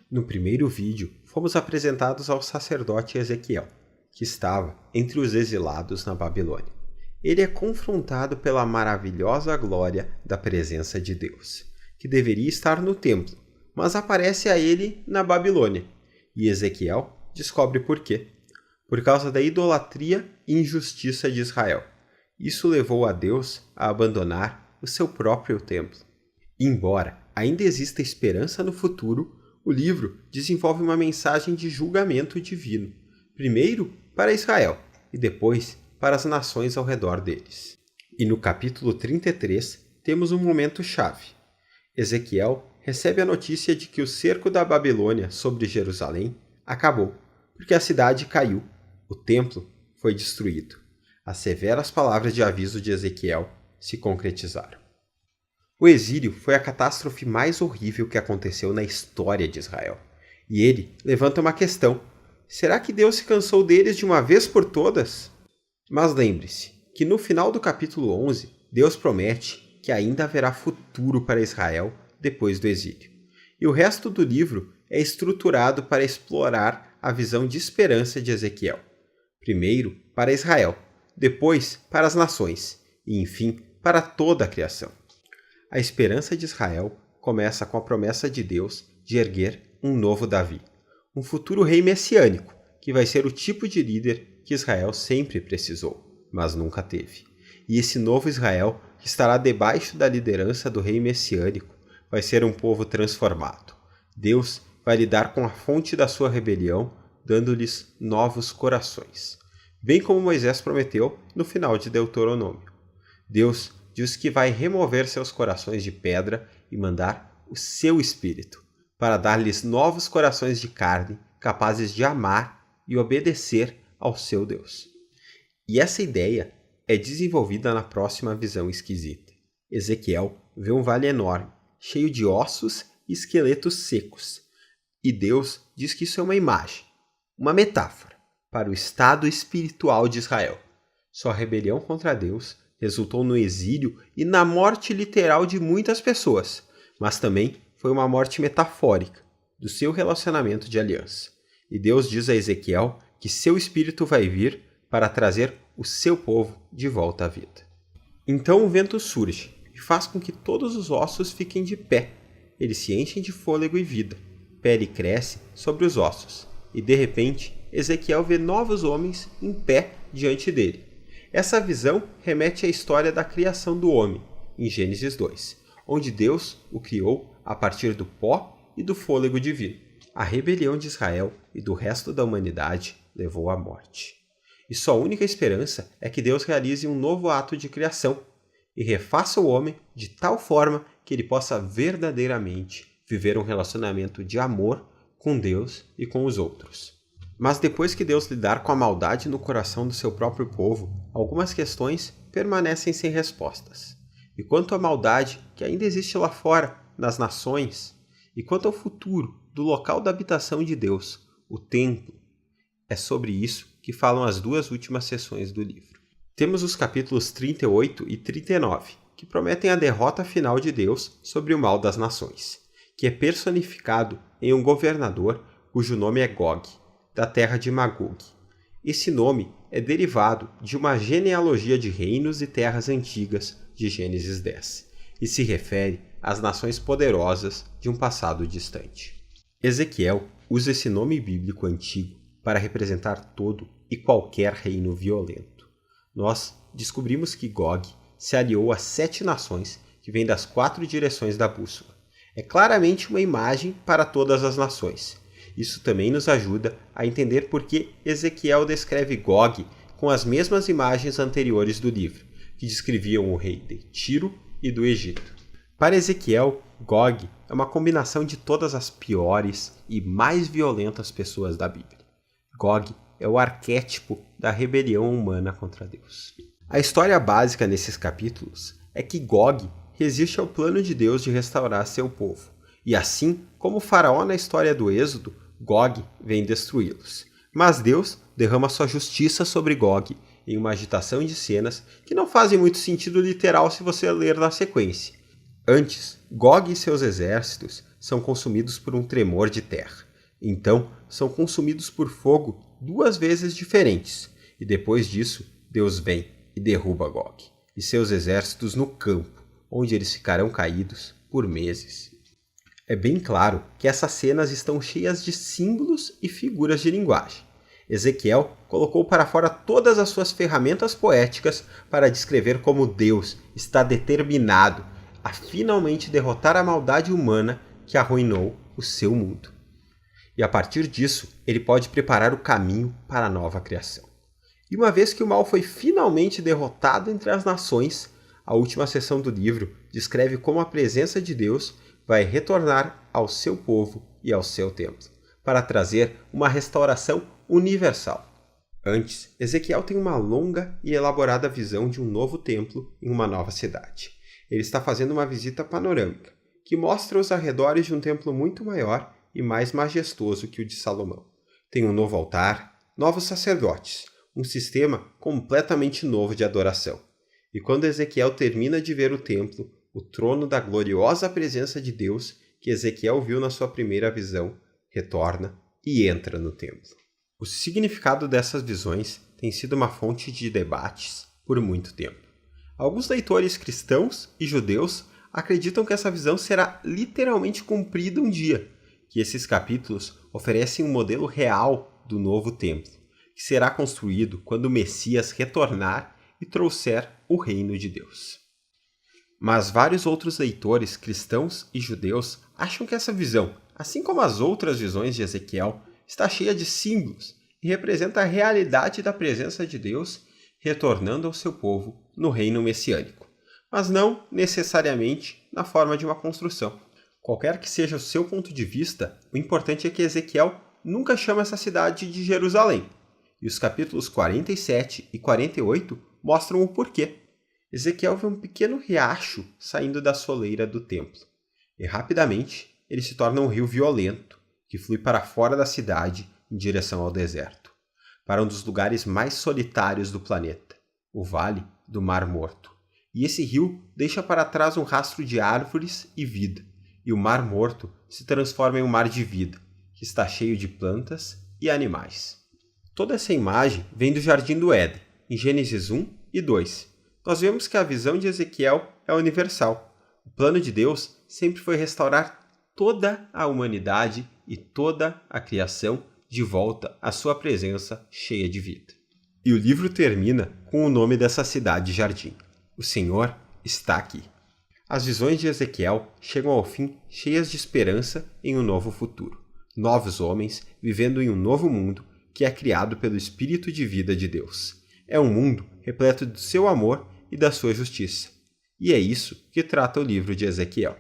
No primeiro vídeo, fomos apresentados ao sacerdote Ezequiel, que estava entre os exilados na Babilônia. Ele é confrontado pela maravilhosa glória da presença de Deus, que deveria estar no templo, mas aparece a ele na Babilônia. E Ezequiel descobre por quê. Por causa da idolatria e injustiça de Israel. Isso levou a Deus a abandonar o seu próprio templo. Embora ainda exista esperança no futuro, o livro desenvolve uma mensagem de julgamento divino, primeiro para Israel e depois para as nações ao redor deles. E no capítulo 33 temos um momento-chave. Ezequiel recebe a notícia de que o cerco da Babilônia sobre Jerusalém acabou, porque a cidade caiu, o templo foi destruído. As severas palavras de aviso de Ezequiel se concretizaram. O exílio foi a catástrofe mais horrível que aconteceu na história de Israel. E ele levanta uma questão: será que Deus se cansou deles de uma vez por todas? Mas lembre-se que no final do capítulo 11, Deus promete que ainda haverá futuro para Israel depois do exílio. E o resto do livro é estruturado para explorar a visão de esperança de Ezequiel. Primeiro para Israel, depois para as nações e, enfim, para toda a criação. A esperança de Israel começa com a promessa de Deus de erguer um novo Davi, um futuro rei messiânico, que vai ser o tipo de líder que Israel sempre precisou, mas nunca teve. E esse novo Israel, que estará debaixo da liderança do rei messiânico, vai ser um povo transformado. Deus vai lidar com a fonte da sua rebelião, dando-lhes novos corações, bem como Moisés prometeu no final de Deuteronômio. Deus diz que vai remover seus corações de pedra e mandar o seu espírito, para dar-lhes novos corações de carne, capazes de amar e obedecer ao seu Deus. E essa ideia é desenvolvida na próxima visão esquisita. Ezequiel vê um vale enorme, cheio de ossos e esqueletos secos. E Deus diz que isso é uma imagem, uma metáfora, para o estado espiritual de Israel. Sua rebelião contra Deus resultou no exílio e na morte literal de muitas pessoas, mas também foi uma morte metafórica do seu relacionamento de aliança. E Deus diz a Ezequiel que seu espírito vai vir para trazer o seu povo de volta à vida. Então o vento surge e faz com que todos os ossos fiquem de pé. Eles se enchem de fôlego e vida. Pele cresce sobre os ossos e, de repente, Ezequiel vê novos homens em pé diante dele. Essa visão remete à história da criação do homem, em Gênesis 2, onde Deus o criou a partir do pó e do fôlego divino. A rebelião de Israel e do resto da humanidade levou à morte. E sua única esperança é que Deus realize um novo ato de criação e refaça o homem de tal forma que ele possa verdadeiramente viver um relacionamento de amor com Deus e com os outros. Mas depois que Deus lidar com a maldade no coração do seu próprio povo, algumas questões permanecem sem respostas. E quanto à maldade que ainda existe lá fora, nas nações, e quanto ao futuro do local da habitação de Deus, o templo, é sobre isso que falam as duas últimas sessões do livro. Temos os capítulos 38 e 39, que prometem a derrota final de Deus sobre o mal das nações, que é personificado em um governador cujo nome é Gog, da terra de Magog. Esse nome é derivado de uma genealogia de reinos e terras antigas de Gênesis 10 e se refere às nações poderosas de um passado distante. Ezequiel usa esse nome bíblico antigo para representar todo e qualquer reino violento. Nós descobrimos que Gog se aliou a 7 nações que vêm das 4 direções da bússola. É claramente uma imagem para todas as nações. Isso também nos ajuda a entender por que Ezequiel descreve Gog com as mesmas imagens anteriores do livro, que descreviam o rei de Tiro e do Egito. Para Ezequiel, Gog é uma combinação de todas as piores e mais violentas pessoas da Bíblia. Gog é o arquétipo da rebelião humana contra Deus. A história básica nesses capítulos é que Gog resiste ao plano de Deus de restaurar seu povo, e assim como o faraó na história do Êxodo, Gog vem destruí-los. Mas Deus derrama sua justiça sobre Gog em uma agitação de cenas que não fazem muito sentido literal se você ler na sequência. Antes, Gog e seus exércitos são consumidos por um tremor de terra. Então, são consumidos por fogo 2 vezes diferentes. E depois disso, Deus vem e derruba Gog e seus exércitos no campo, onde eles ficarão caídos por meses. É bem claro que essas cenas estão cheias de símbolos e figuras de linguagem. Ezequiel colocou para fora todas as suas ferramentas poéticas para descrever como Deus está determinado a finalmente derrotar a maldade humana que arruinou o seu mundo. E a partir disso, ele pode preparar o caminho para a nova criação. E uma vez que o mal foi finalmente derrotado entre as nações, a última seção do livro descreve como a presença de Deus vai retornar ao seu povo e ao seu templo, para trazer uma restauração universal. Antes, Ezequiel tem uma longa e elaborada visão de um novo templo em uma nova cidade. Ele está fazendo uma visita panorâmica, que mostra os arredores de um templo muito maior e mais majestoso que o de Salomão. Tem um novo altar, novos sacerdotes, um sistema completamente novo de adoração. E quando Ezequiel termina de ver o templo, o trono da gloriosa presença de Deus que Ezequiel viu na sua primeira visão retorna e entra no templo. O significado dessas visões tem sido uma fonte de debates por muito tempo. Alguns leitores cristãos e judeus acreditam que essa visão será literalmente cumprida um dia, que esses capítulos oferecem um modelo real do novo templo, que será construído quando o Messias retornar e trouxer o reino de Deus. Mas vários outros leitores cristãos e judeus acham que essa visão, assim como as outras visões de Ezequiel, está cheia de símbolos e representa a realidade da presença de Deus retornando ao seu povo no reino messiânico, mas não necessariamente na forma de uma construção. Qualquer que seja o seu ponto de vista, o importante é que Ezequiel nunca chama essa cidade de Jerusalém, e os capítulos 47 e 48 mostram o porquê. Ezequiel vê um pequeno riacho saindo da soleira do templo, e rapidamente ele se torna um rio violento, que flui para fora da cidade em direção ao deserto, para um dos lugares mais solitários do planeta, o Vale do Mar Morto. E esse rio deixa para trás um rastro de árvores e vida, e o Mar Morto se transforma em um mar de vida, que está cheio de plantas e animais. Toda essa imagem vem do Jardim do Éden, em Gênesis 1 e 2. Nós vemos que a visão de Ezequiel é universal. O plano de Deus sempre foi restaurar toda a humanidade e toda a criação de volta à sua presença cheia de vida. E o livro termina com o nome dessa cidade jardim. O Senhor está aqui. As visões de Ezequiel chegam ao fim cheias de esperança em um novo futuro. Novos homens vivendo em um novo mundo que é criado pelo Espírito de vida de Deus. É um mundo repleto do seu amor e da sua justiça. E é isso que trata o livro de Ezequiel.